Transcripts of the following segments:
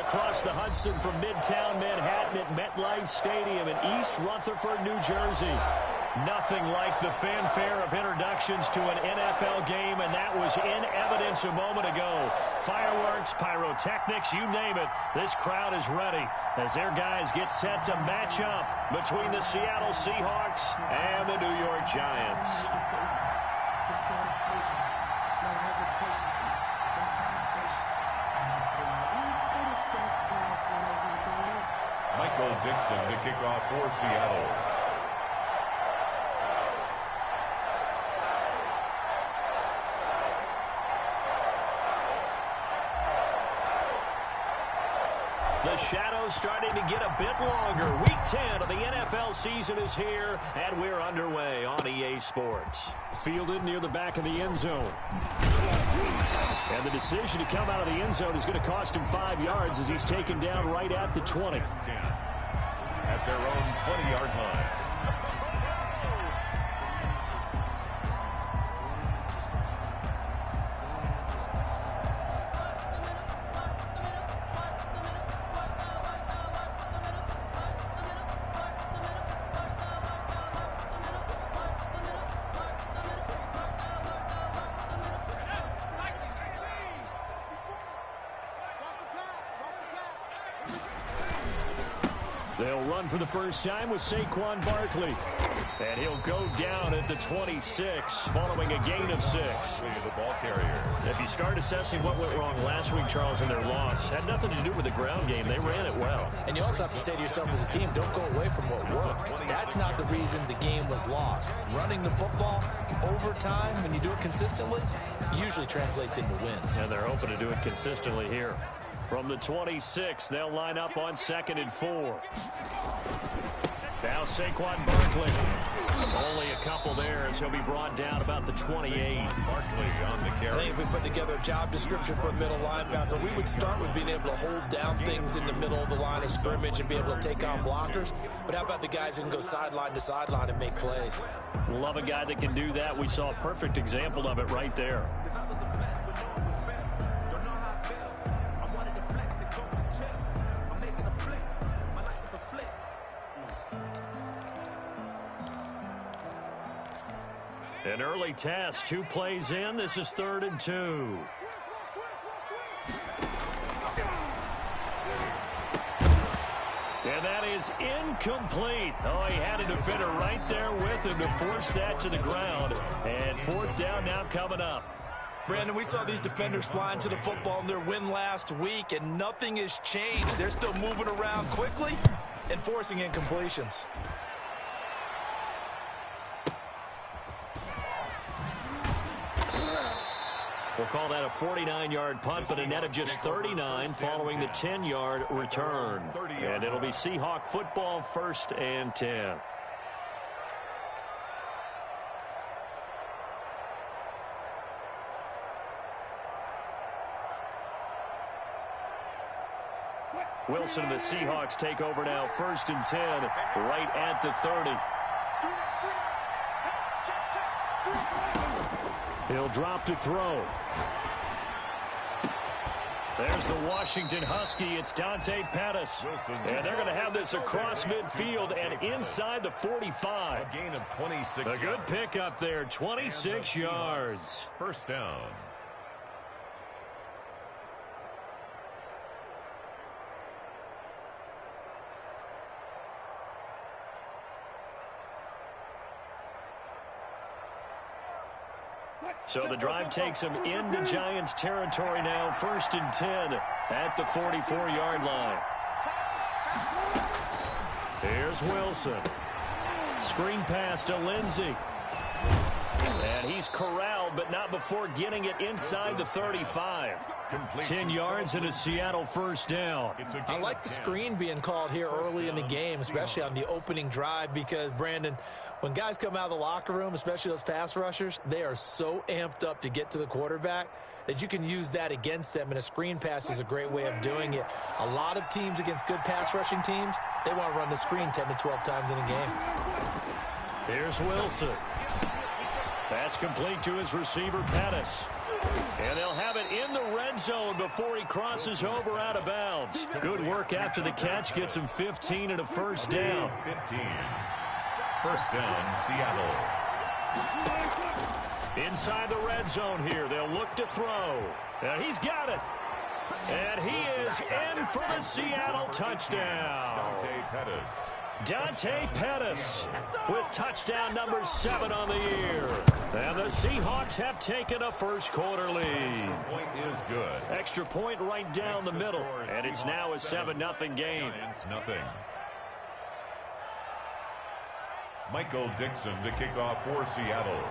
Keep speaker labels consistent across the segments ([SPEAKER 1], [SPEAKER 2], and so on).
[SPEAKER 1] across the Hudson from Midtown Manhattan at MetLife Stadium in East Rutherford, New Jersey. Nothing like the fanfare of introductions to an NFL game, and that was in evidence a moment ago. Fireworks, pyrotechnics, you name it. This crowd is ready as their guys get set to match up between the Seattle Seahawks and the New York Giants.
[SPEAKER 2] Michael Dixon to kick off for Seattle.
[SPEAKER 1] The shadow's starting to get a bit longer. Week 10 of the NFL season is here, and we're underway on EA Sports. Fielded near the back of the end zone. And the decision to come out of the end zone is going to cost him 5 yards as he's taken down right at the 20.
[SPEAKER 2] At their own 20-yard line.
[SPEAKER 1] They'll run for the first time with Saquon Barkley. And he'll go down at the 26 following a gain of 6.
[SPEAKER 2] The ball carrier.
[SPEAKER 1] If you start assessing what went wrong last week, Charles, in their loss, had nothing to do with the ground game. They ran it well.
[SPEAKER 3] And you also have to say to yourself as a team, don't go away from what worked. That's not the reason the game was lost. Running the football over time, when you do it consistently, usually translates into wins.
[SPEAKER 1] And they're hoping to do it consistently here. From the 26, they'll line up on 2nd and 4. Now Saquon Barkley. Only a couple there as he'll be brought down about the 28.
[SPEAKER 2] Barkley on the carry.
[SPEAKER 3] I think if we put together a job description for a middle linebacker, we would start with being able to hold down things in the middle of the line of scrimmage and be able to take on blockers. But how about the guys who can go sideline to sideline and make plays?
[SPEAKER 1] Love a guy that can do that. We saw a perfect example of it right there. An early test, 2 plays in. This is 3rd and 2. And that is incomplete. Oh, he had a defender right there with him to force that to the ground. And 4th down now coming up.
[SPEAKER 3] Brandon, we saw these defenders flying to the football in their win last week, and nothing has changed. They're still moving around quickly and forcing incompletions.
[SPEAKER 1] We'll call that a 49-yard punt, but a net of just 39 following the 10-yard return. And it'll be Seahawk football, 1st and 10. Wilson and the Seahawks take over now, 1st and 10, right at the 30. He'll drop to throw. There's the Washington Husky. It's Dante Pettis. And they're going to have this across midfield and inside the 45.
[SPEAKER 2] A gain of 26
[SPEAKER 1] A good pickup there, 26 yards.
[SPEAKER 2] 1st down.
[SPEAKER 1] So the drive takes him into Giants territory now, 1st and 10 at the 44-yard line. Here's Wilson. Screen pass to Lindsey. And he's corralled, but not before getting it inside the 35. 10 yards and a Seattle 1st down.
[SPEAKER 3] I like the screen being called here early in the game, especially on the opening drive, because, Brandon, when guys come out of the locker room, especially those pass rushers, they are so amped up to get to the quarterback that you can use that against them, and a screen pass is a great way of doing it. A lot of teams against good pass rushing teams, they want to run the screen 10 to 12 times in a game.
[SPEAKER 1] Here's Wilson. That's complete to his receiver, Pettis. And they'll have it in the red zone before he crosses over out of bounds. Good work after the catch. Gets him 15 and a first down.
[SPEAKER 2] 15. First down, Seattle.
[SPEAKER 1] Inside the red zone here. They'll look to throw. And he's got it. And he is in for the Seattle touchdown. Dante Pettis with touchdown number 7 on the year. And the Seahawks have taken a first quarter lead.
[SPEAKER 2] Point is good.
[SPEAKER 1] Extra point right down the middle. And it's now a 7-0 game.
[SPEAKER 2] Nothing. Michael Dixon to kick off for Seattle.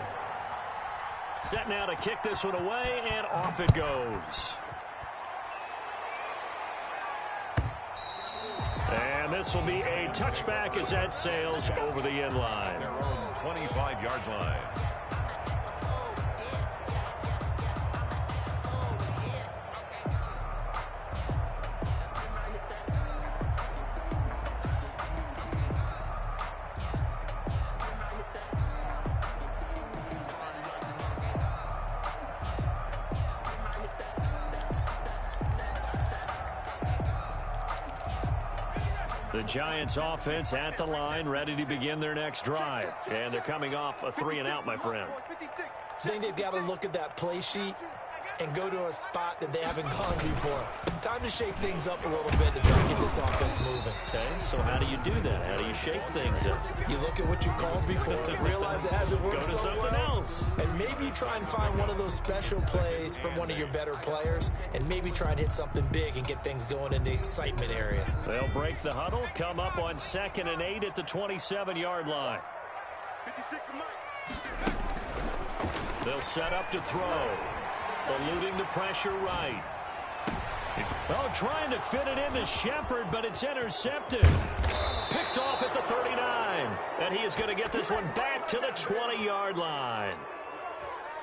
[SPEAKER 1] Set now to kick this one away, and off it goes. And this will be a touchback as that sails over the end line.
[SPEAKER 2] Their own 25-yard line.
[SPEAKER 1] The Giants offense at the line, ready to begin their next drive. And they're coming off a 3-and-out, my friend.
[SPEAKER 3] I think they've got to look at that play sheet and go to a spot that they haven't gone before. Time to shake things up a little bit to try and get this offense moving.
[SPEAKER 1] Okay, so how do you do that? How do you shake things up?
[SPEAKER 3] You look at what you called before, realize it hasn't worked
[SPEAKER 1] Go to
[SPEAKER 3] so
[SPEAKER 1] something
[SPEAKER 3] well,
[SPEAKER 1] else.
[SPEAKER 3] and maybe try and find one of those special plays from one of your better players, and maybe try and hit something big and get things going in the excitement area.
[SPEAKER 1] They'll break the huddle, come up on 2nd and 8 at the 27-yard line. They'll set up to throw. Eluding the pressure right. Oh, trying to fit it into Shepard, but it's intercepted. Picked off at the 39. And he is going to get this one back to the 20-yard line.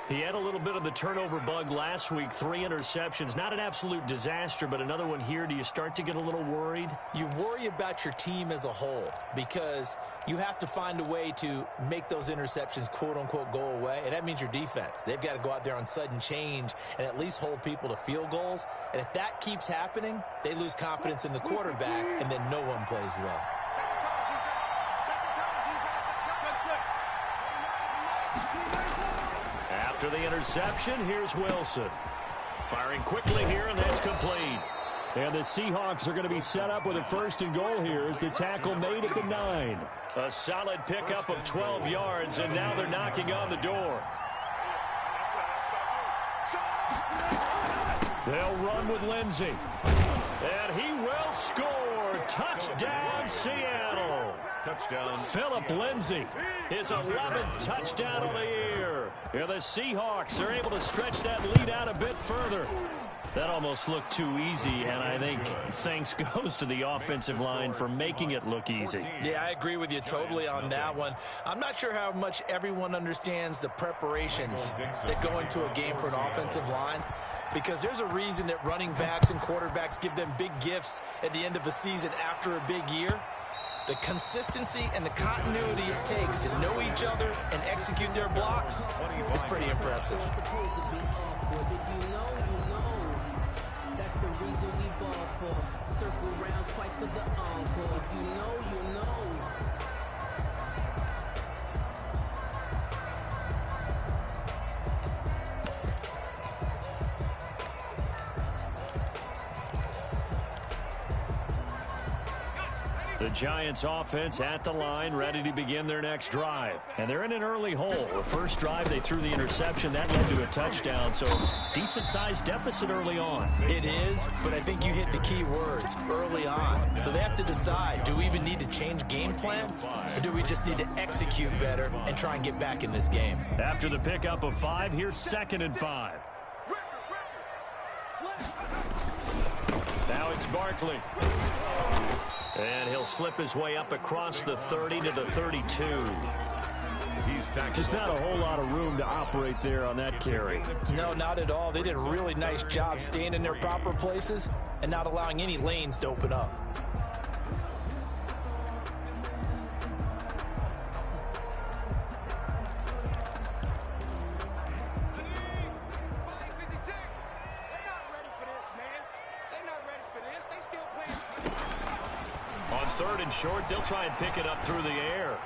[SPEAKER 1] He had a little bit of the turnover bug last week, 3 interceptions. Not an absolute disaster, but another one here. Do you start to get a little worried?
[SPEAKER 3] You worry about your team as a whole because you have to find a way to make those interceptions, quote-unquote, go away, and that means your defense. They've got to go out there on sudden change and at least hold people to field goals. And if that keeps happening, they lose confidence in the quarterback, and then no one plays well.
[SPEAKER 1] After the interception, here's Wilson. Firing quickly here, and that's complete. And the Seahawks are going to be set up with a 1st and goal here as the tackle made at the 9. A solid pickup of 12 yards, and now they're knocking on the door. They'll run with Lindsey. And he will score. Touchdown, Seattle.
[SPEAKER 2] Touchdown.
[SPEAKER 1] Philip Lindsey, his 11th touchdown of the year. And the Seahawks are able to stretch that lead out a bit further. That almost looked too easy, and I think thanks goes to the offensive line for making it look easy.
[SPEAKER 3] Yeah, I agree with you totally on that one. I'm not sure how much everyone understands the preparations that go into a game for an offensive line, because there's a reason that running backs and quarterbacks give them big gifts at the end of the season after a big year. The consistency and the continuity it takes to know each other and execute their blocks is pretty impressive.
[SPEAKER 4] Circle round twice for the encore. If you know, you know.
[SPEAKER 1] The Giants offense at the line, ready to begin their next drive. And they're in an early hole. The first drive, they threw the interception. That led to a touchdown, so decent-sized deficit early on.
[SPEAKER 3] It is, but I think you hit the key words, early on. So they have to decide, do we even need to change game plan, or do we just need to execute better and try and get back in this game?
[SPEAKER 1] After the pickup of 5, here's 2nd and 5. Now it's Barkley. And he'll slip his way up across the 30 to the 32. Just not a whole lot of room to operate there on that carry.
[SPEAKER 3] No, not at all. They did a really nice job staying in their proper places and not allowing any lanes to open up.
[SPEAKER 1] On 3rd and short, they'll try and pick it up through the air.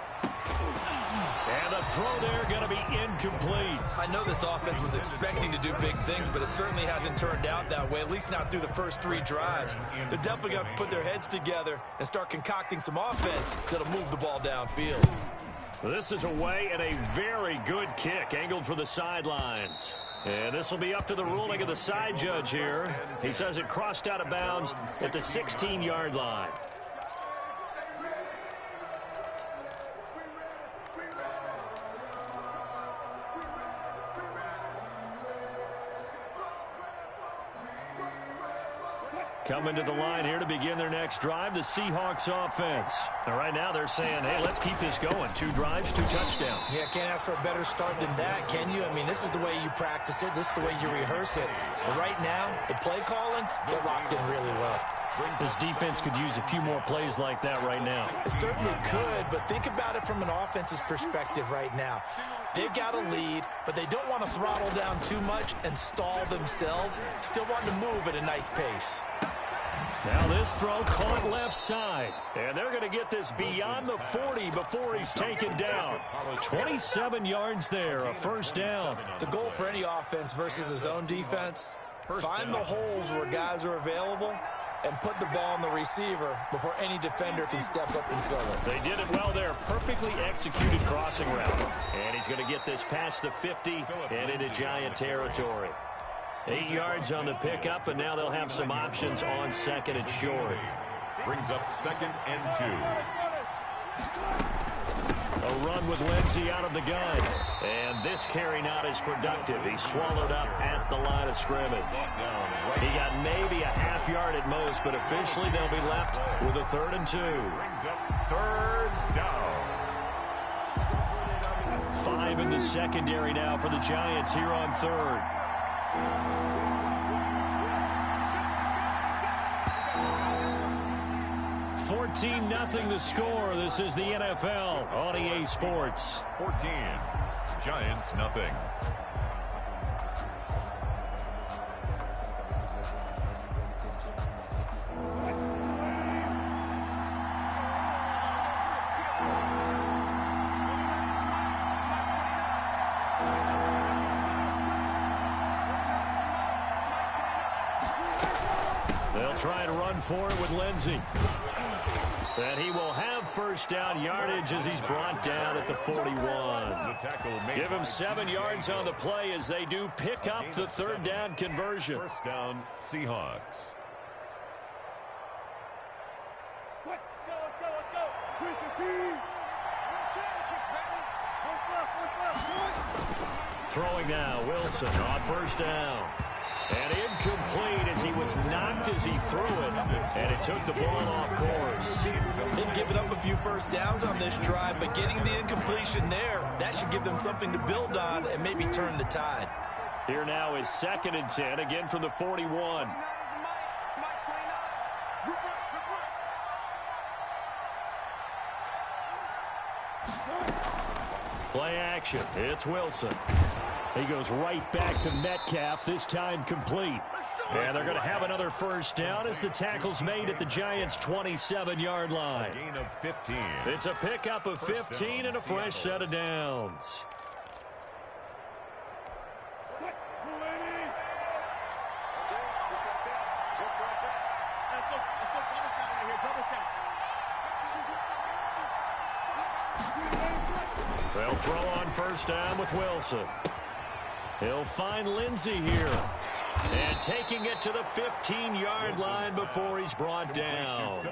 [SPEAKER 1] And the throw there going to be incomplete.
[SPEAKER 3] I know this offense was expecting to do big things, but it certainly hasn't turned out that way, at least not through the first 3 drives. They're definitely going to have to put their heads together and start concocting some offense that'll move the ball downfield.
[SPEAKER 1] This is away and a very good kick, angled for the sidelines. And this will be up to the ruling of the side judge here. He says it crossed out of bounds at the 16-yard line. Coming to the line here to begin their next drive, the Seahawks offense. And right now they're saying, hey, let's keep this going. 2 drives, 2 touchdowns.
[SPEAKER 3] Yeah, can't ask for a better start than that, can you? I mean, this is the way you practice it. This is the way you rehearse it. But right now, the play calling, they're locked in really well.
[SPEAKER 1] This defense could use a few more plays like that right now.
[SPEAKER 3] It certainly could, but think about it from an offense's perspective right now. They've got a lead, but they don't want to throttle down too much and stall themselves. Still want to move at a nice pace.
[SPEAKER 1] Now this throw caught left side. And they're going to get this beyond the 40 before he's taken down. 27 yards there, a first down.
[SPEAKER 3] The goal for any offense versus his own defense, find the holes where guys are available and put the ball on the receiver before any defender can step up and fill it.
[SPEAKER 1] They did it well there. Perfectly executed crossing route. And he's going to get this past the 50 and into Giant territory. 8 yards on the pickup, and now they'll have some options on 2nd and short.
[SPEAKER 2] Brings up 2nd and 2.
[SPEAKER 1] A run with Lindsey out of the gun. And this carry not as productive. He's swallowed up at the line of scrimmage. He got maybe a half yard at most, but officially they'll be left with a 3rd and 2.
[SPEAKER 2] Brings up 3rd down.
[SPEAKER 1] 5 in the secondary now for the Giants here on 3rd. 14-0 the score. This is the NFL on EA Sports.
[SPEAKER 2] 14. Giants nothing.
[SPEAKER 1] They'll try and run for it with Lindsey. And he will have first down yardage as he's brought down at the 41. Give him 7 yards on the play as they do pick up the 3rd down conversion.
[SPEAKER 2] First down, Seahawks.
[SPEAKER 1] Throwing now, Wilson on first down. And incomplete as he was knocked as he threw it. And it took the ball off course.
[SPEAKER 3] They've given up a few first downs on this drive, but getting the incompletion there, that should give them something to build on and maybe turn the tide.
[SPEAKER 1] Here now is 2nd and 10, again from the 41. Play action. It's Wilson. He goes right back to Metcalf, this time complete. And they're going to have another first down as the tackle's made at the Giants' 27-yard line.
[SPEAKER 2] Gain of 15.
[SPEAKER 1] It's a pickup of 15 and a fresh set of downs. They'll throw on first down with Wilson. He'll find Lindsey here. And taking it to the 15-yard line before he's brought down.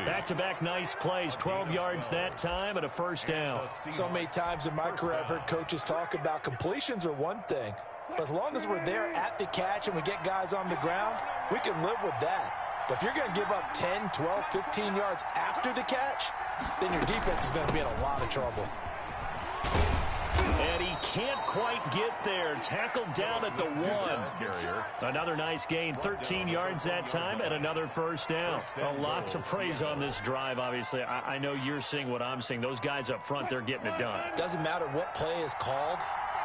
[SPEAKER 1] Back-to-back nice plays, 12 yards that time and a first down.
[SPEAKER 3] So many times in my career I've heard coaches talk about completions are one thing. But as long as we're there at the catch and we get guys on the ground, we can live with that. But if you're going to give up 10, 12, 15 yards after the catch, then your defense is going to be in a lot of trouble.
[SPEAKER 1] And he can't quite get there. Tackled down at the 1. Another nice gain, 13 yards that time, and another first down. A lot to praise on this drive, obviously. I know you're seeing what I'm seeing. Those guys up front, they're getting it done.
[SPEAKER 3] Doesn't matter what play is called.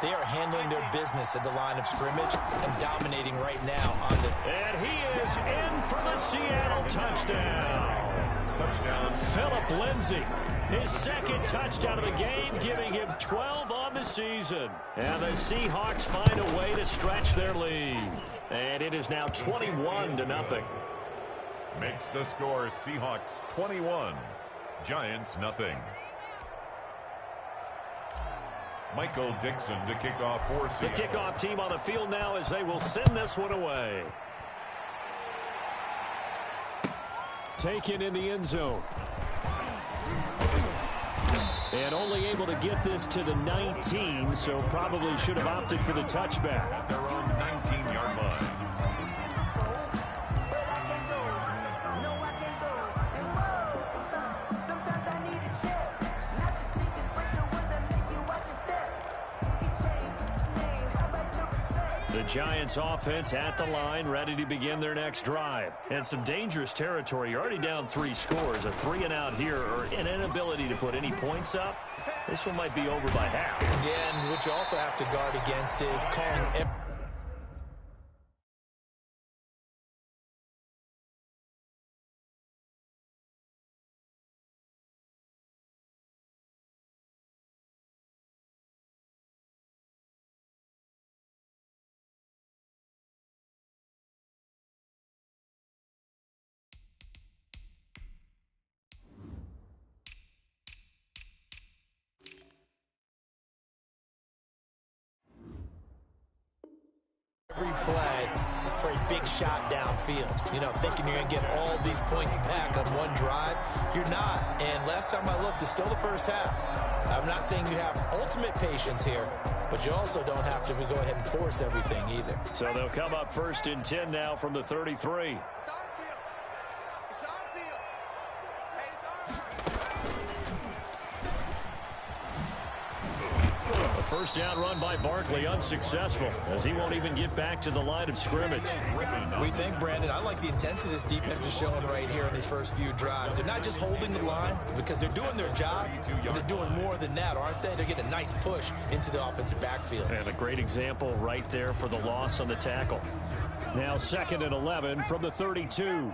[SPEAKER 3] They are handling their business at the line of scrimmage and dominating right now on the...
[SPEAKER 1] And he is in for the Seattle touchdown.
[SPEAKER 2] Touchdown.
[SPEAKER 1] Phillip Lindsay, his second touchdown of the game, giving him 12 on the season. And the Seahawks find a way to stretch their lead. And it is now 21-0.
[SPEAKER 2] Makes the score Seahawks 21, Giants nothing. Michael Dixon to kick off for Seattle.
[SPEAKER 1] The kickoff team on the field now as they will send this one away. Taken in the end zone. And only able to get this to the 19, so probably should have opted for the touchback.
[SPEAKER 2] At their own 19-yard line.
[SPEAKER 1] The Giants offense at the line, ready to begin their next drive. And some dangerous territory. You're already down 3 scores. A 3-and-out here, or an inability to put any points up. This one might be over by half.
[SPEAKER 3] Yeah, and what you also have to guard against is calling... every play for a big shot downfield. You know, thinking you're going to get all these points back on one drive. You're not. And last time I looked, it's still the first half. I'm not saying you have ultimate patience here, but you also don't have to go ahead and force everything either.
[SPEAKER 1] So they'll come up 1st and 10 now from the 33. First down run by Barkley, unsuccessful, as he won't even get back to the line of scrimmage.
[SPEAKER 3] We think, Brandon, I like the intensity this defense is showing right here in these first few drives. They're not just holding the line because they're doing their job, but they're doing more than that, aren't they? They're getting a nice push into the offensive backfield.
[SPEAKER 1] And a great example right there for the loss on the tackle. Now 2nd and 11 from the 32.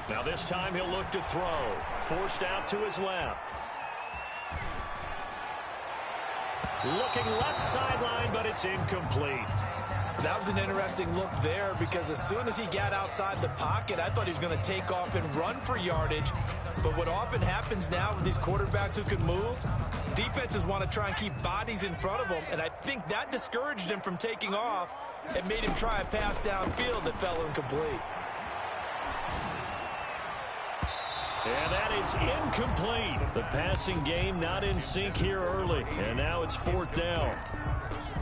[SPEAKER 1] Now this time he'll look to throw. Forced out to his left. Looking left sideline, but it's incomplete.
[SPEAKER 3] That was an interesting look there because as soon as he got outside the pocket, I thought he was going to take off and run for yardage. But what often happens now with these quarterbacks who can move, defenses want to try and keep bodies in front of them, and I think that discouraged him from taking off and made him try a pass downfield that fell incomplete.
[SPEAKER 1] And that is incomplete. The passing game not in sync here early. And now it's 4th down.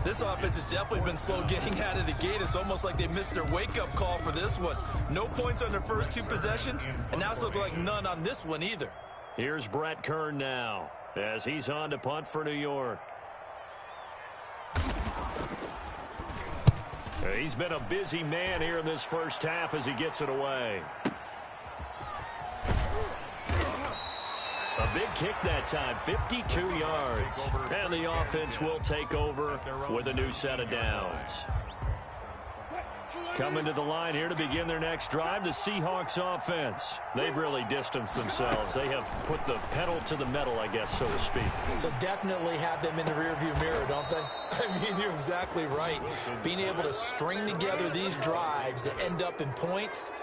[SPEAKER 3] This offense has definitely been slow getting out of the gate. It's almost like they missed their wake-up call for this one. No points on their first 2 possessions, and now it's looking like none on this one either.
[SPEAKER 1] Here's Brett Kern now as he's on to punt for New York. He's been a busy man here in this first half as he gets it away. A big kick that time, 52 yards. And the offense will take over with a new set of downs. Coming to the line here to begin their next drive, the Seahawks offense. They've really distanced themselves. They have put the pedal to the metal, I guess, so to speak. So definitely have them in the rearview mirror, don't they? I mean, you're exactly right. Being able to string together these drives that end up in points,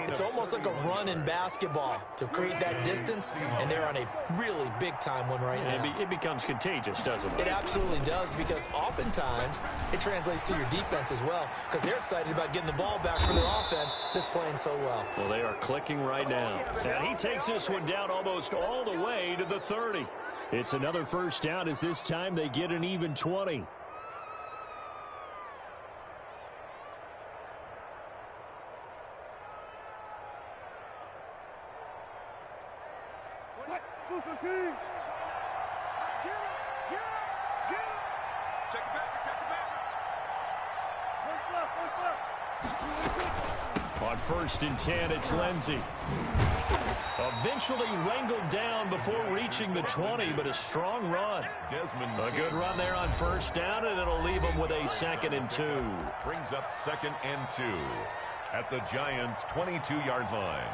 [SPEAKER 1] it's almost like a run in basketball to create that distance, and they're on a really big-time one right now. It becomes contagious, doesn't it? It absolutely does, because oftentimes it translates to your defense as well, because they're excited about getting the ball back for their offense that's playing so well. Well, they are clicking right now. And he takes this one down almost all the way to the 30. It's another first down as this time they get an even 20. On 1st and 10, it's Lindsey. Eventually wrangled down before reaching the 20, but a strong run. A good run there on 1st down, and it'll leave them with a 2nd and 2.
[SPEAKER 2] Brings up 2nd and 2 at the Giants' 22-yard line.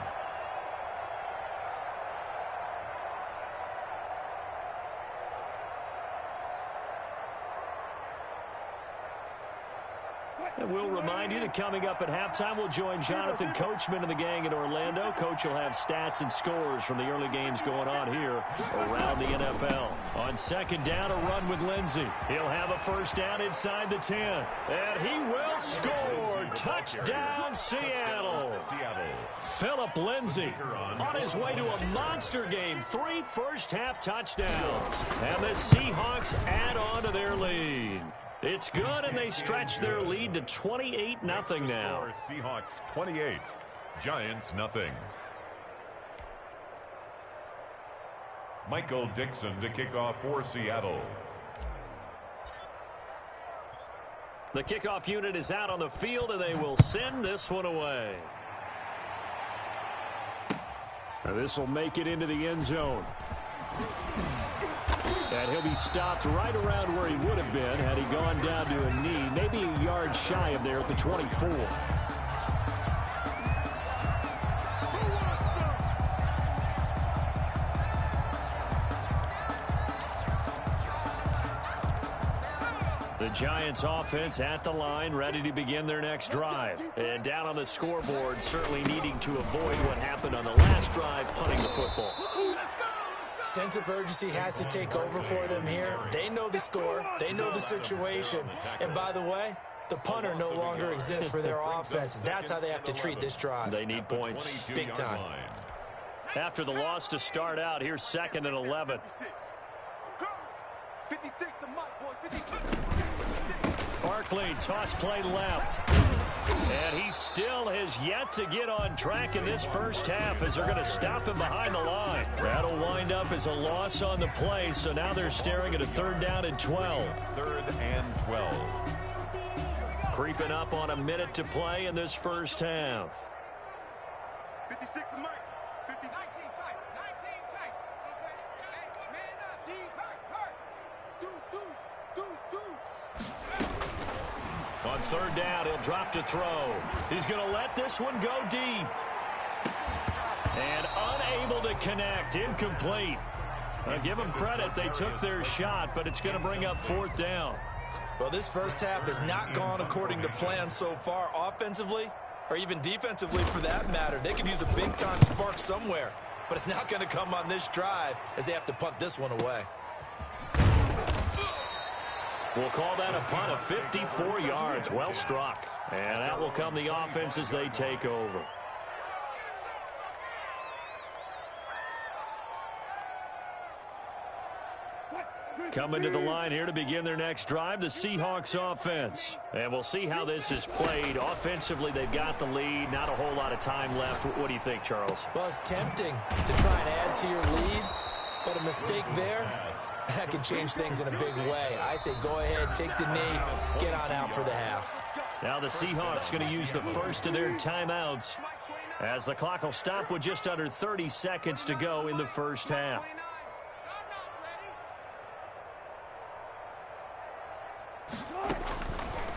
[SPEAKER 1] And we'll remind you that coming up at halftime, we'll join Jonathan Coachman and the gang in Orlando. Coach will have stats and scores from the early games going on here around the NFL. On 2nd down, a run with Lindsey. He'll have a 1st down inside the 10. And he will score. Touchdown, Seattle. Philip Lindsey on his way to a monster game. 3 first-half touchdowns. And the Seahawks add on to their lead. It's good, and they stretch their lead to 28-0 now.
[SPEAKER 2] Seahawks 28, Giants nothing. Michael Dixon to kick off for Seattle.
[SPEAKER 1] The kickoff unit is out on the field, and they will send this one away. Now this will make it into the end zone. And he'll be stopped right around where he would have been had he gone down to a knee, maybe a yard shy of there at the 24. The Giants offense at the line, ready to begin their next drive. And down on the scoreboard, certainly needing to avoid what happened on the last drive, punting the football.
[SPEAKER 3] Sense of urgency has to take over for them here. They know the score. They know the situation. And by the way, the punter no longer exists for their offense. That's how they have to treat this drive.
[SPEAKER 1] They need points
[SPEAKER 3] big time.
[SPEAKER 1] After the loss to start out, here's 2nd and 11.
[SPEAKER 5] 56, the mic, boys. 56.
[SPEAKER 1] Barkley, toss play left. And he still has yet to get on track in this first half as they're going to stop him behind the line. That'll wind up as a loss on the play, so now they're staring at a 3rd down and 12.
[SPEAKER 2] 3rd and 12.
[SPEAKER 1] Creeping up on a minute to play in this first half.
[SPEAKER 5] 56, the mic. 19 tight. 19 tight. Okay. Hey, man up, D. Hurt. Deuce.
[SPEAKER 1] On 3rd down, he'll drop to throw. He's going to let this one go deep. And unable to connect. Incomplete. Give them credit. They took their shot, but it's going to bring up 4th down.
[SPEAKER 3] Well, this first half has not gone according to plan so far offensively or even defensively for that matter. They could use a big-time spark somewhere, but it's not going to come on this drive as they have to punt this one away.
[SPEAKER 1] We'll call that a punt of 54 yards. Well struck. And that will come the offense as they take over. Coming to the line here to begin their next drive, the Seahawks offense. And we'll see how this is played. Offensively, they've got the lead. Not a whole lot of time left. What do you think, Charles?
[SPEAKER 3] Well, it's tempting to try and add to your lead, but a mistake there, that can change things in a big way. I say go ahead, take the knee, get on out for the half.
[SPEAKER 1] Now the Seahawks going to use the first of their timeouts as the clock will stop with just under 30 seconds to go in the first half.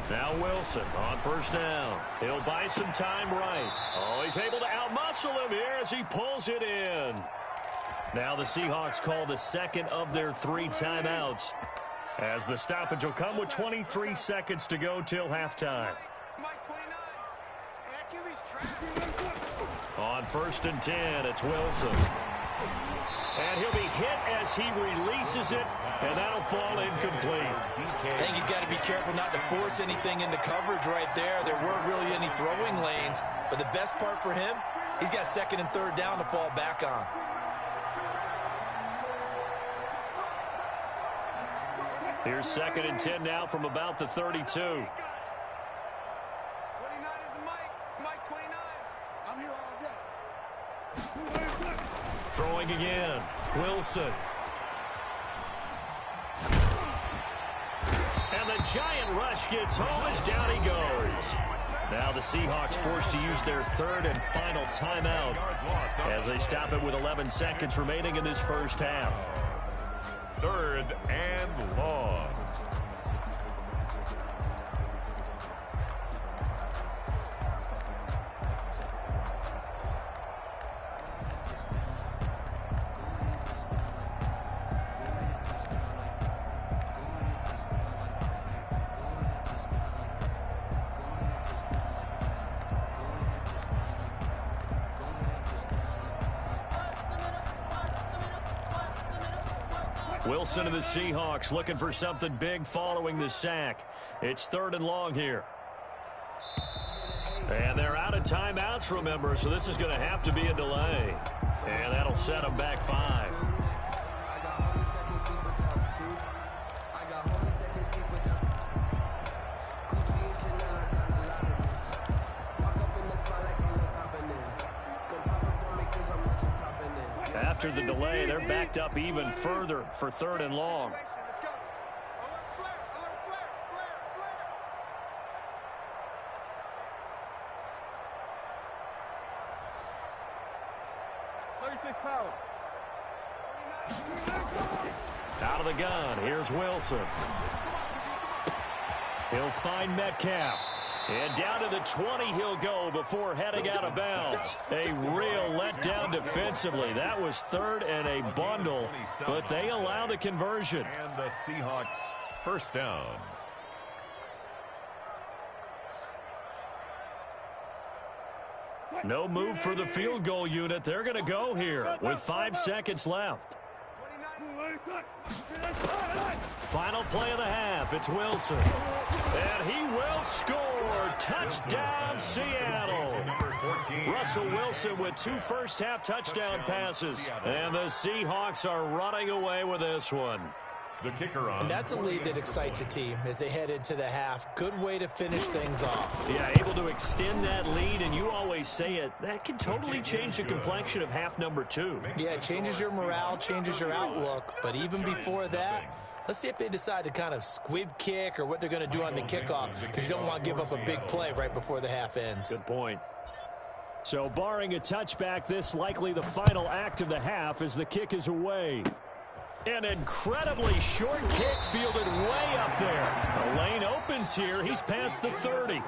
[SPEAKER 1] Now Wilson on 1st down. He'll buy some time right. Oh, he's able to outmuscle him here as he pulls it in. Now the Seahawks call the 2nd of their 3 timeouts as the stoppage will come with 23 seconds to go till halftime. On 1st and 10, it's Wilson. And he'll be hit as he releases it, and that'll fall incomplete.
[SPEAKER 3] I think he's got to be careful not to force anything into coverage right there. There weren't really any throwing lanes, but the best part for him, he's got 2nd and 3rd down to fall back on.
[SPEAKER 1] Here's 2nd and 10 now from about the 32.
[SPEAKER 5] 29 is the mic. Mic 29. I'm here all day.
[SPEAKER 1] Throwing again. Wilson. And the giant rush gets home as down he goes. Now the Seahawks forced to use their third and final timeout as they stop it with 11 seconds remaining in this first half.
[SPEAKER 2] 3rd and long.
[SPEAKER 1] Wilson and the Seahawks looking for something big following the sack. It's 3rd and long here. And they're out of timeouts, remember, so this is going to have to be a delay. And that'll set them back 5. After the delay, they're backed up even further for 3rd and long.
[SPEAKER 5] Let's go. Alert flare. 36 pounds.
[SPEAKER 1] Out of the gun, here's Wilson. He'll find Metcalf. And down to the 20 he'll go before heading out of bounds. A real letdown defensively. That was 3rd and a bundle, but they allow the conversion.
[SPEAKER 2] And the Seahawks first down.
[SPEAKER 1] No move for the field goal unit. They're going to go here with 5 seconds left. Final play of the half. It's Wilson. And he will score. Touchdown, Seattle. Russell Wilson with 2 first-half touchdown passes. And the Seahawks are running away with this one.
[SPEAKER 2] The kicker on.
[SPEAKER 3] And that's a lead that excites a team as they head into the half. Good way to finish things off.
[SPEAKER 1] Yeah, able to extend that lead, and you always say it, that can totally change the complexion of half number 2.
[SPEAKER 3] Yeah, it changes your morale, changes your outlook. But even before that, let's see if they decide to kind of squib kick or what they're going to do on the kickoff, because you don't want to give up a big play right before the half ends.
[SPEAKER 1] Good point. So barring a touchback, this likely the final act of the half as the kick is away. An incredibly short kick fielded way up there. The lane opens here. He's past the 30.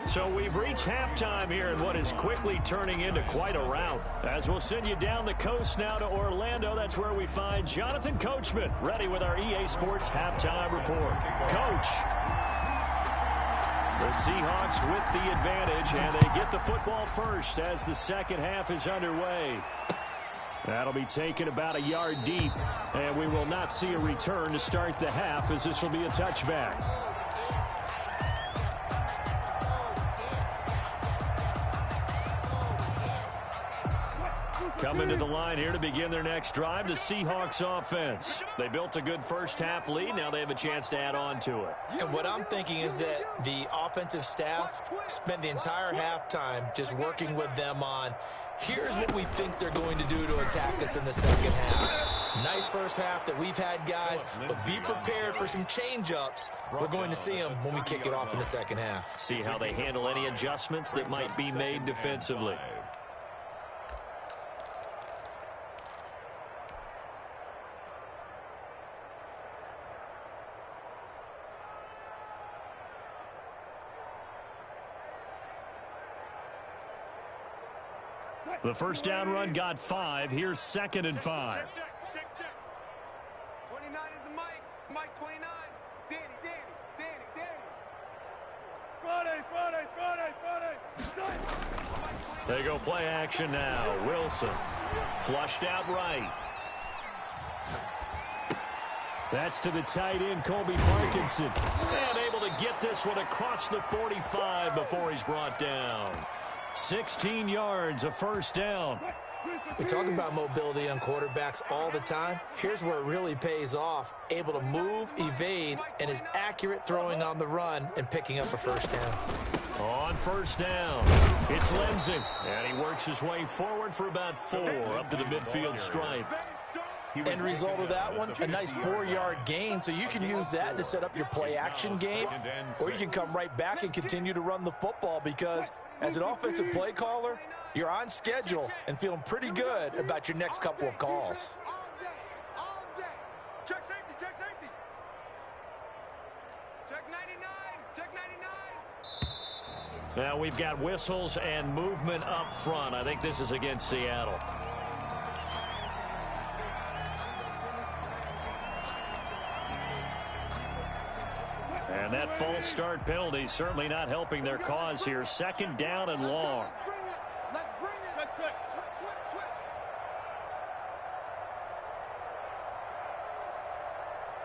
[SPEAKER 1] So we've reached halftime here in what is quickly turning into quite a rout. As we'll send you down the coast now to Orlando, that's where we find Jonathan Coachman ready with our EA Sports halftime report. Coach. The Seahawks with the advantage, and they get the football first as the second half is underway. That'll be taken about a yard deep, and we will not see a return to start the half as this will be a touchback. Coming to the line here to begin their next drive, the Seahawks offense. They built a good first-half lead. Now they have a chance to add on to it.
[SPEAKER 3] And what I'm thinking is that the offensive staff spent the entire halftime just working with them on, here's what we think they're going to do to attack us in the second half. Nice first half that we've had, guys, but be prepared for some change-ups. We're going to see them when we kick it off in the second half.
[SPEAKER 1] See how they handle any adjustments that might be made defensively. The first down run got 5. Here's 2nd and 5.
[SPEAKER 5] Check. 29 is the Mike. Mike 29. Danny. Friday.
[SPEAKER 1] They go play action now. Wilson flushed out right. That's to the tight end, Colby Parkinson. And able to get this one across the 45 before he's brought down. 16 yards, a first down.
[SPEAKER 3] We talk about mobility on quarterbacks all the time. Here's where it really pays off. Able to move, evade, and is accurate throwing on the run and picking up a first down.
[SPEAKER 1] On first down, it's Lindsey. And he works his way forward for about 4 up to the midfield stripe.
[SPEAKER 3] End result of that one, a nice 4-yard gain, so you can use that to set up your play-action game, or you can come right back and continue to run the football because as an offensive play caller, you're on schedule and feeling pretty good about your next couple of calls.
[SPEAKER 5] All day. Check safety, check safety. Check 99, check 99.
[SPEAKER 1] Now we've got whistles and movement up front. I think this is against Seattle. And that false start penalty certainly not helping their cause here. Second down and long.
[SPEAKER 5] Let's bring it. Switch.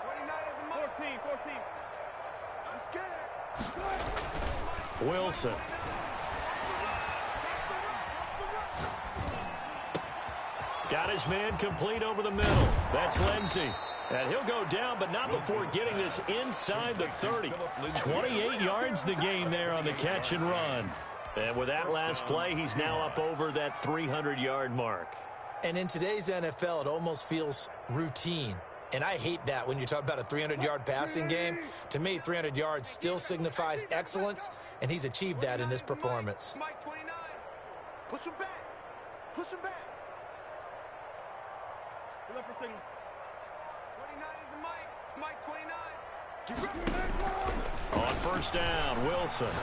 [SPEAKER 5] 29 is the mark. 14. Let's get it.
[SPEAKER 1] Wilson. Got his man complete over the middle. That's Lindsey. And he'll go down, but not before getting this inside the 30. 28 yards the gain there on the catch and run. And with that last play, he's now up over that 300-yard mark.
[SPEAKER 3] And in today's NFL, it almost feels routine. And I hate that when you talk about a 300-yard passing game. To me, 300 yards still signifies excellence, and he's achieved that in this performance.
[SPEAKER 5] Mike 29. Push him back. Pull up for signals. 29 is the Mike 29. Keep running.
[SPEAKER 1] On first down, Wilson.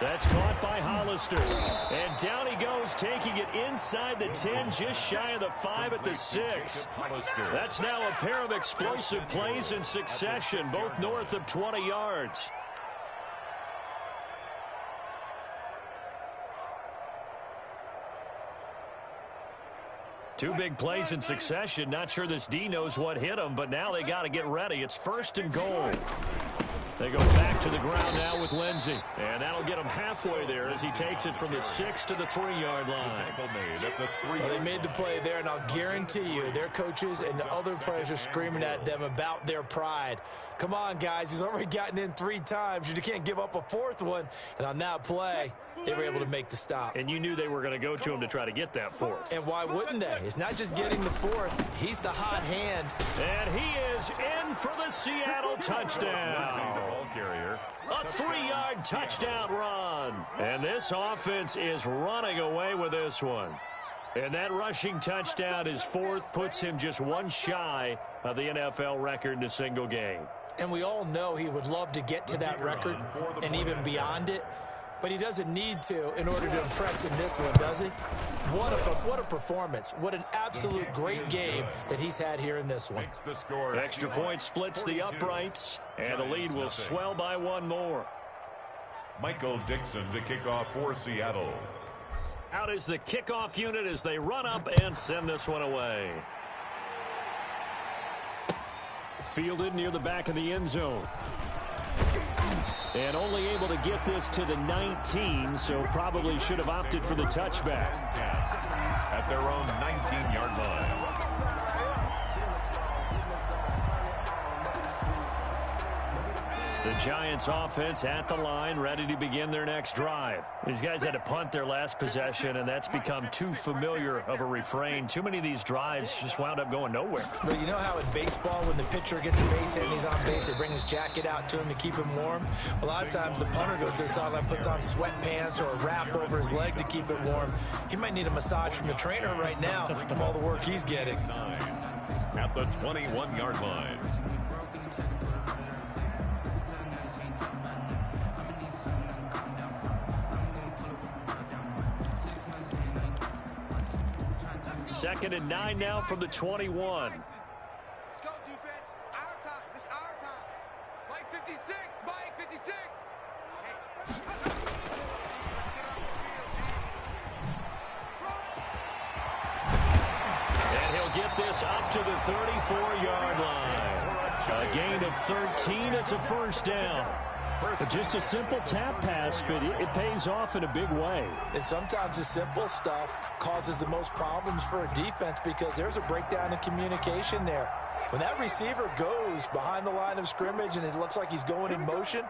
[SPEAKER 1] That's caught by Hollister. And down he goes, taking it inside the 10, just shy of the 5 at the 6. That's now a pair of explosive plays in succession, both north of 20 yards. Two big plays in succession. Not sure this D knows what hit him, but now they got to get ready. It's first and goal. They go back to the ground now with Lindsey. And that'll get him halfway there as he takes it from the 6 to the 3-yard line.
[SPEAKER 3] Well, they made the play there, and I'll guarantee you their coaches and the other players are screaming at them about their pride. Come on, guys. He's already gotten in 3 times. You can't give up a 4th one. And on that play, they were able to make the stop.
[SPEAKER 1] And you knew they were going to go to him to try to get that 4th.
[SPEAKER 3] And why wouldn't they? It's not just getting the 4th. He's the hot hand.
[SPEAKER 1] And he is in for the Seattle touchdown. A 3-yard touchdown run. And this offense is running away with this one. And that rushing touchdown, his 4th, puts him just one shy of the NFL record in a single game.
[SPEAKER 3] And we all know he would love to get to that record and even beyond it. But he doesn't need to in order to impress in this one, does he? What a performance. What an absolute great game that he's had here in this one.
[SPEAKER 1] Extra point splits the uprights, and the lead will swell by one more.
[SPEAKER 2] Michael Dixon to kick off for Seattle.
[SPEAKER 1] Out is the kickoff unit as they run up and send this one away. Fielded near the back of the end zone. And only able to get this to the 19, so probably should have opted for the touchback.
[SPEAKER 2] At their own 19-yard line.
[SPEAKER 1] The Giants offense at the line, ready to begin their next drive. These guys had to punt their last possession, and that's become too familiar of a refrain. Too many of these drives just wound up going nowhere.
[SPEAKER 3] But you know how in baseball, when the pitcher gets a base hit and he's on base, they bring his jacket out to him to keep him warm? A lot of times the punter goes to the sideline, puts on sweatpants or a wrap over his leg to keep it warm. He might need a massage from the trainer right now from all the work he's getting.
[SPEAKER 2] At the 21-yard line.
[SPEAKER 1] Second and 9 now from the 21.
[SPEAKER 5] Let's go, defense. Our time. This is our time. Mike 56. Mike 56.
[SPEAKER 1] And he'll get this up to the 34-yard line. A gain of 13. It's a first down. Just a simple tap pass, but it pays off in a big way.
[SPEAKER 3] And sometimes the simple stuff causes the most problems for a defense because there's a breakdown in communication there. When that receiver goes behind the line of scrimmage and it looks like he's going in motion,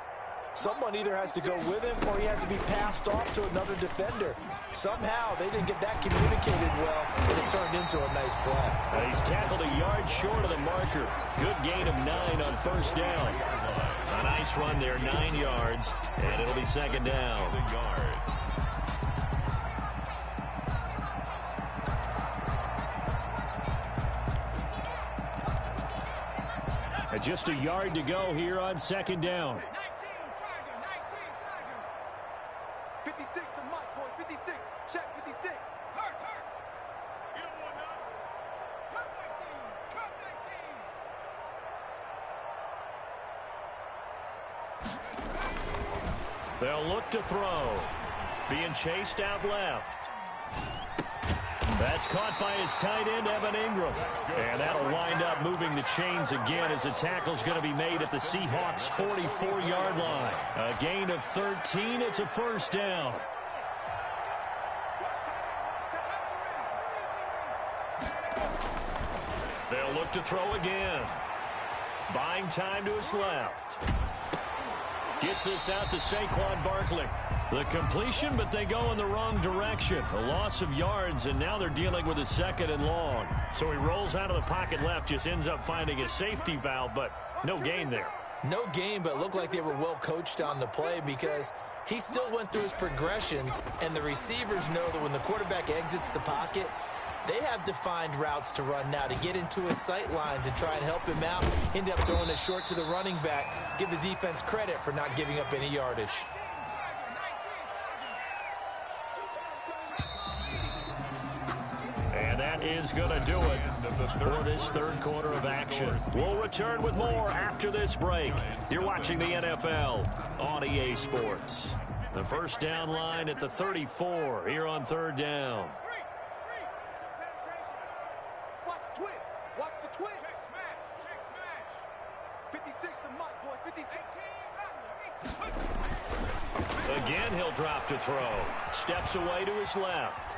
[SPEAKER 3] someone either has to go with him or he has to be passed off to another defender. Somehow they didn't get that communicated well, and it turned into a nice play.
[SPEAKER 1] He's tackled a yard short of the marker. Good gain of 9 on first down. A nice run there, 9 yards, and it'll be second down. And just a yard to go here on second down.
[SPEAKER 5] 56 to Mike, boys. 56. Check 56. Hurt. You don't want none. Cut 19.
[SPEAKER 1] They'll look to throw. Being chased out left. That's caught by his tight end, Evan Ingram. And that'll wind up moving the chains again as the tackle's going to be made at the Seahawks' 44-yard line. A gain of 13. It's a first down. They'll look to throw again. Buying time to his left. Gets this out to Saquon Barkley. The completion, but they go in the wrong direction. A loss of yards, and now they're dealing with a second and long. So he rolls out of the pocket left, just ends up finding a safety valve, but no gain there.
[SPEAKER 3] No gain, but it looked like they were well coached on the play because he still went through his progressions, and the receivers know that when the quarterback exits the pocket, they have defined routes to run now to get into his sight lines and try and help him out. End up throwing it short to the running back. Give the defense credit for not giving up any yardage.
[SPEAKER 1] And that is going to do it for this third quarter of action. We'll return with more after this break. You're watching the NFL on EA Sports. The first down line at the 34 here on third down.
[SPEAKER 5] Watch the twist. Watch the twist. Check smash. 56 to Mike, boys. 56.
[SPEAKER 1] Again, he'll drop to throw. Steps away to his left.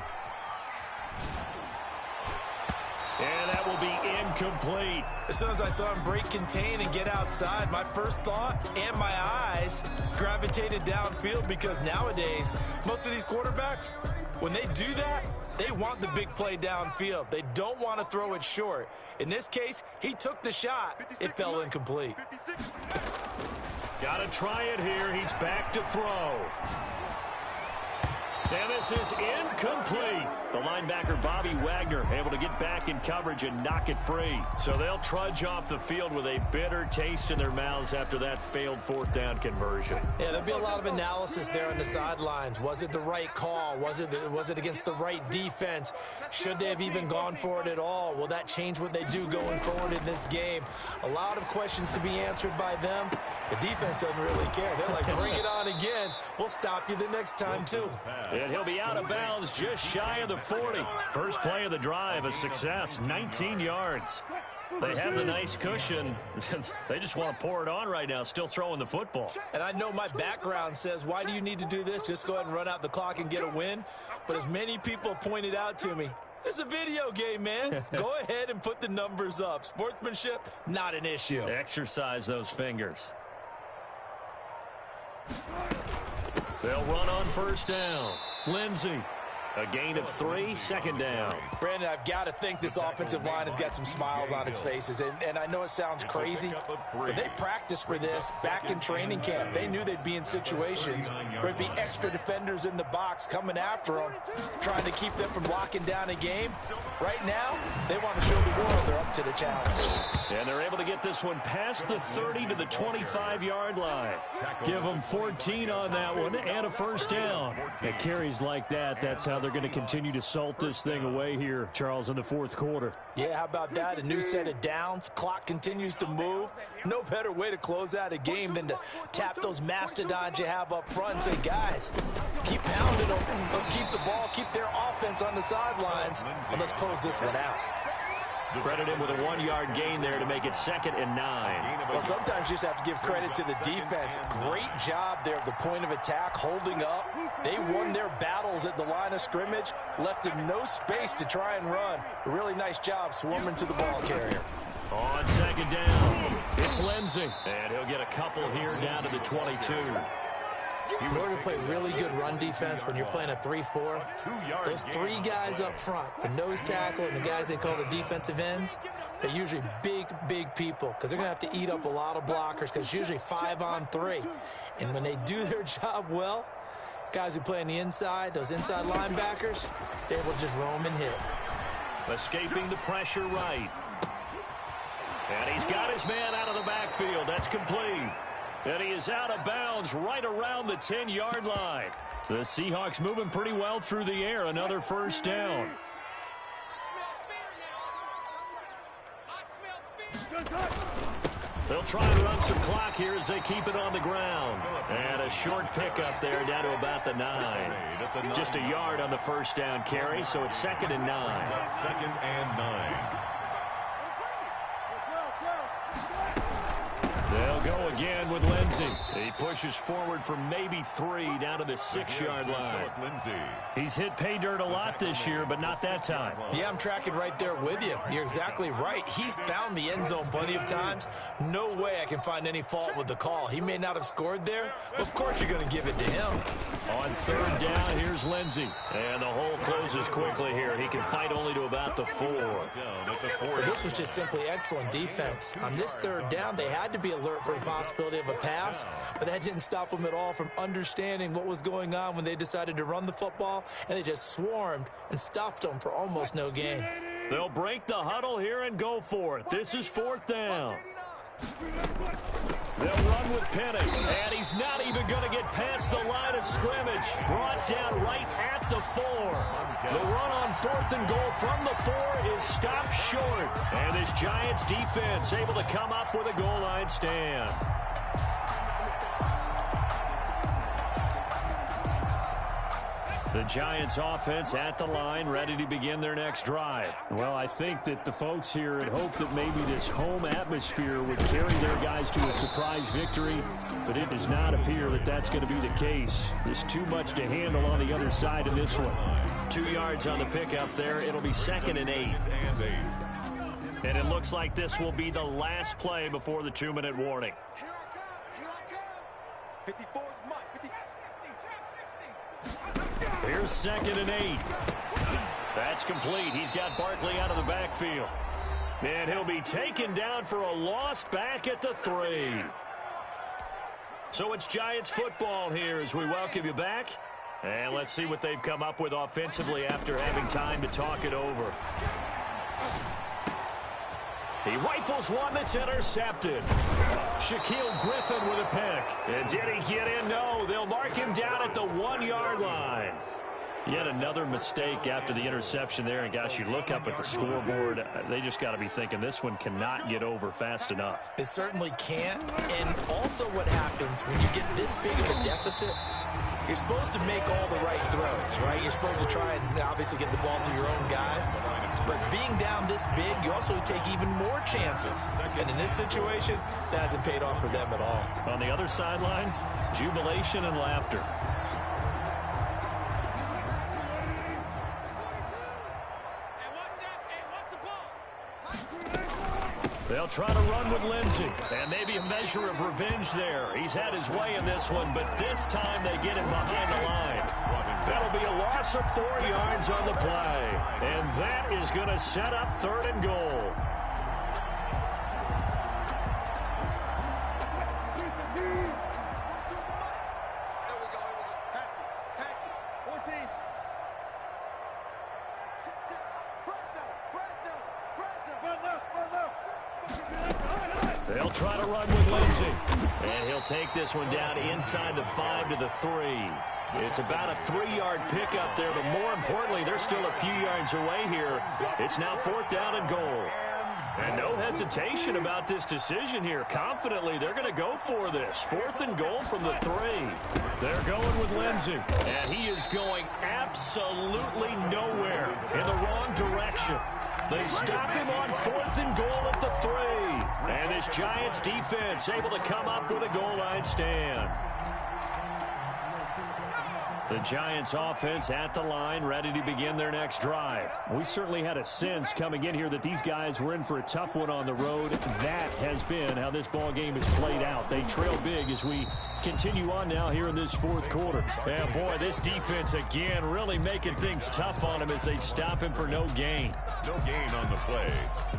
[SPEAKER 1] And that will be incomplete.
[SPEAKER 3] As soon as I saw him break contain and get outside, my first thought and my eyes gravitated downfield because nowadays, most of these quarterbacks, when they do that, they want the big play downfield. They don't want to throw it short. In this case, he took the shot. It fell incomplete.
[SPEAKER 1] Got to try it here. He's back to throw. And this is incomplete. The linebacker, Bobby Wagner, able to get back in coverage and knock it free. So they'll trudge off the field with a bitter taste in their mouths after that failed fourth down conversion.
[SPEAKER 3] Yeah, there'll be a lot of analysis there on the sidelines. Was it the right call? Was it against the right defense? Should they have even gone for it at all? Will that change what they do going forward in this game? A lot of questions to be answered by them. The defense doesn't really care. They're like, bring it on again. We'll stop you the next time, too.
[SPEAKER 1] And he'll be out of bounds just shy of the 40. First play of the drive, a success, 19 yards. They have the nice cushion. They just want to pour it on right now, still throwing the football.
[SPEAKER 3] And I know my background says, why do you need to do this? Just go ahead and run out the clock and get a win. But as many people pointed out to me, this is a video game, man. Go ahead and put the numbers up. Sportsmanship, not an issue.
[SPEAKER 1] Exercise those fingers. They'll run on first down. Lindsey. A gain of 3, second down.
[SPEAKER 3] Brandon, I've got to think this offensive line has got some smiles on its faces. And I know it sounds crazy, but they practiced for this back in training camp. They knew they'd be in situations where there'd be extra defenders in the box coming after them, trying to keep them from locking down a game. Right now, they want to show the world they're up to the challenge.
[SPEAKER 1] And they're able to get this one past the 30 to the 25-yard line. Give them 14 on that one and a first down. At carries like that, that's how they're going to continue to salt this thing away here, Charles, in the fourth quarter.
[SPEAKER 3] Yeah, how about that? A new set of downs. Clock continues to move. No better way to close out a game than to tap those mastodons you have up front and say, guys, keep pounding them. Let's keep the ball, keep their offense on the sidelines, and let's close this one out.
[SPEAKER 1] Credit him with a 1-yard gain there to make it 2nd and 9.
[SPEAKER 3] Well, sometimes you just have to give credit to the defense. Great job there at the point of attack, holding up. They won their battles at the line of scrimmage, left them no space to try and run. A really nice job swarming to the ball carrier.
[SPEAKER 1] On second down, it's Here's Lindsey. And he'll get a couple here down to the 22.
[SPEAKER 3] In order to play really good run defense when you're playing a 3-4, those three guys up front, the nose tackle and the guys they call the defensive ends, they're usually big people because they're going to have to eat up a lot of blockers because it's usually 5-on-3. And when they do their job well, guys who play on the inside, those inside linebackers, they're able to just roam and hit.
[SPEAKER 1] Escaping the pressure right. And he's got his man out of the backfield. That's complete. And he is out of bounds right around the 10-yard line. The Seahawks moving pretty well through the air. Another first down. They'll try and run some clock here as they keep it on the ground. And a short pickup there down to about the 9. Just a yard on the first down carry, so it's 2nd and 9.
[SPEAKER 2] 2nd and 9.
[SPEAKER 1] They'll go again with Lindsey. He pushes forward for maybe 3 down to the 6-yard line. He's hit pay dirt a lot this year, but not that time.
[SPEAKER 3] Yeah, I'm tracking right there with you. You're exactly right. He's found the end zone plenty of times. No way I can find any fault with the call. He may not have scored there, but of course you're going to give it to him.
[SPEAKER 1] On 3rd down, here's Lindsey. And the hole closes quickly here. He can fight only to about the 4.
[SPEAKER 3] But this was just simply excellent defense. On this 3rd down, they had to be alert for the possibility of a pass, but that didn't stop them at all from understanding what was going on when they decided to run the football, and they just swarmed and stuffed them for almost no gain.
[SPEAKER 1] They'll break the huddle here and go for it. This is 4th down. They'll run with Penny, and he's not even going to get past the line of scrimmage. Brought down right at the 4. The run on 4th and goal from the 4 is stopped short. And this Giants defense able to come up with a goal line stand. The Giants offense at the line, ready to begin their next drive. Well, I think that the folks here had hoped that maybe this home atmosphere would carry their guys to a surprise victory, but it does not appear that that's going to be the case. There's too much to handle on the other side of this one. 2 yards on the pickup there. It'll be 2nd and 8. And it looks like this will be the last play before the 2-minute warning.
[SPEAKER 5] Here I come. 54 is Mike. 60.
[SPEAKER 1] Here's 2nd and 8. That's complete. He's got Barkley out of the backfield. And he'll be taken down for a loss back at the 3. So it's Giants football here as we welcome you back. And let's see what they've come up with offensively after having time to talk it over. He rifles one that's intercepted. Shaquille Griffin with a pick. And did he get in? No. They'll mark him down at the 1-yard line. Yet another mistake after the interception there. And, gosh, you look up at the scoreboard, they just got to be thinking this one cannot get over fast enough.
[SPEAKER 3] It certainly can't. And also what happens when you get this big of a deficit, you're supposed to make all the right throws, right? You're supposed to try and obviously get the ball to your own guys. But being down this big, you also take even more chances. And in this situation, that hasn't paid off for them at all.
[SPEAKER 1] On the other sideline, jubilation and laughter. They'll try to run with Lindsey. And maybe a measure of revenge there. He's had his way in this one, but this time they get him behind the line. That'll be a loss of 4 yards on the play. And that is going to set up 3rd and goal. They'll try to run with Lindsey. And he'll take this one down inside the 5 to the 3. It's about a 3-yard pickup there, but more importantly, they're still a few yards away here. It's now 4th down and goal. And no hesitation about this decision here. Confidently, they're going to go for this. 4th and goal from the 3. They're going with Lindsey. And he is going absolutely nowhere in the wrong direction. They stop him on 4th and goal at the 3. And this Giants defense able to come up with a goal line stand. The Giants offense at the line, ready to begin their next drive. We certainly had a sense coming in here that these guys were in for a tough one on the road. That has been how this ball game has played out. They trail big as we continue on now here in this fourth quarter. Yeah, boy, this defense again really making things tough on him as they stop him for no gain.
[SPEAKER 2] No gain on the play.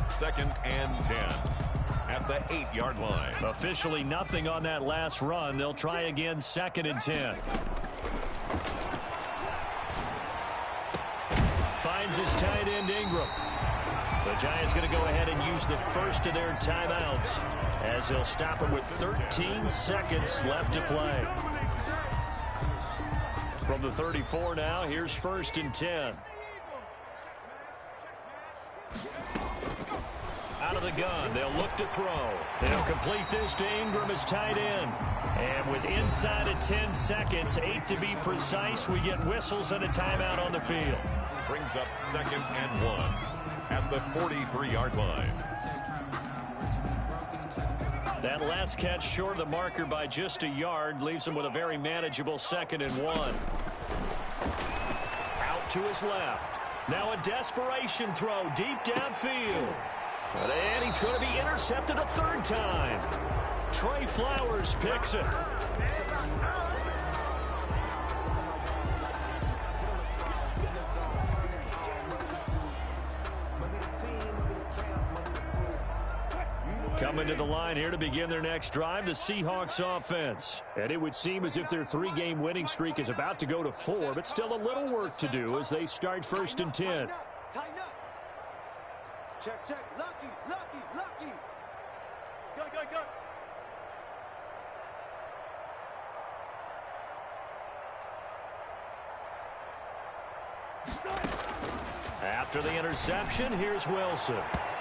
[SPEAKER 2] 2nd and 10 at the 8-yard line.
[SPEAKER 1] Officially nothing on that last run. They'll try again 2nd and 10. Finds his tight end Ingram. The Giants going to go ahead and use the first of their timeouts as he'll stop him with 13 seconds left to play. From the 34 now, here's 1st and 10. Out of the gun, they'll look to throw. They'll complete this to Ingram as tight end. And with inside of 10 seconds, 8 to be precise, we get whistles and a timeout on the field.
[SPEAKER 2] Brings up 2nd and 1 at the 43-yard line.
[SPEAKER 1] That last catch short of the marker by just a yard leaves him with a very manageable 2nd and 1. Out to his left. Now a desperation throw deep downfield. And he's going to be intercepted a 3rd time. Trey Flowers picks it. Coming to the line here to begin their next drive, the Seahawks offense. And it would seem as if their 3-game winning streak is about to go to 4, but still a little work to do as they start 1st and 10.
[SPEAKER 5] Tighten up. Check, check. Lucky, lucky, lucky. Go, go, go.
[SPEAKER 1] After the interception, here's Wilson.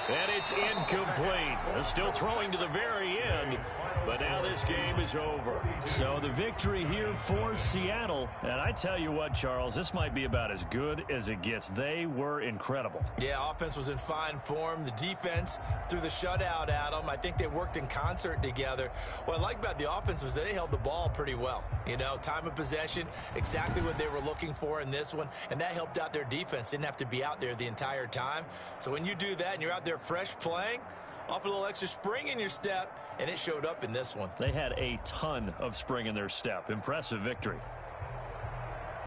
[SPEAKER 1] And it's incomplete. Still throwing to the very end. But now this game is over. So the victory here for Seattle. And I tell you what, Charles, this might be about as good as it gets. They were incredible.
[SPEAKER 3] Yeah, offense was in fine form. The defense threw the shutout at them. I think they worked in concert together. What I like about the offense was that they held the ball pretty well. You know, time of possession, exactly what they were looking for in this one. And that helped out their defense. Didn't have to be out there the entire time. So when you do that and you're out there fresh playing, off a little extra spring in your step, and it showed up in this one.
[SPEAKER 1] They had a ton of spring in their step. Impressive victory.